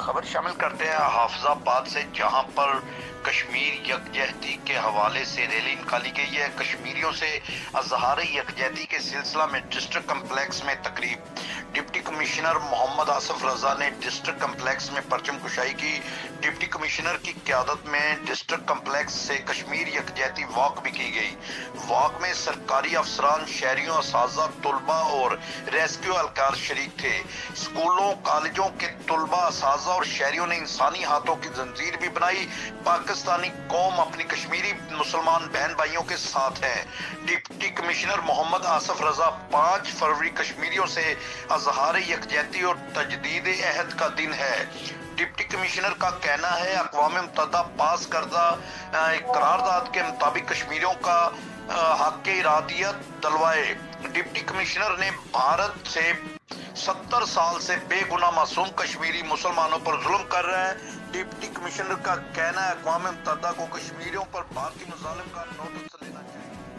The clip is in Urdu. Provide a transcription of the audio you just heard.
خبر شامل کرتے ہیں حافظ آباد سے، جہاں پر کشمیر یکجہتی کے حوالے سے ریلی نکالی گئی ہے۔ کشمیریوں سے اظہار یکجہتی کے سلسلہ میں ڈسٹرکٹ کمپلیکس میں تقریب۔ ڈپٹی کمشنر محمد آصف رضا نے ڈسٹرکٹ کمپلیکس میں پرچم کشائی کی۔ ڈپٹی کمشنر کی قیادت میں ڈسٹرکٹ کمپلیکس سے کشمیر یکجہتی واک بھی کی گئی۔ واک میں سرکاری افسران، شہریوں، اساتذہ، طلباء اور ریسکیو اہلکار شریک تھے۔ اسکولوں، کالجوں کے طلباء، اساتذہ اور شہریوں نے انسانی ہاتھوں کی زنجیر بھی بنائی۔ پاکستانی قوم اپنی کشمیری مسلمان بہن بھائیوں کے ساتھ ہے۔ ڈپٹی کمشنر محمد آصف رضا 5 فروری کشمیریوں سے اظہار یکجہتی اور تجدید عہد کا دن ہے۔ ڈپٹی کمشنر کا کہنا ہے اقوام متحدہ پاس کردہ قرارداد کے مطابق کشمیریوں کا حق ارادیت دلوائے۔ ڈپٹی کمشنر نے بھارت سے 70 سال سے بے گناہ معصوم کشمیری مسلمانوں پر ظلم کر رہے ہیں۔ ڈپٹی کمشنر کا کہنا ہے اقوام متحدہ کو کشمیریوں پر بھارتی مظالم کا نوٹس لینا چاہیے۔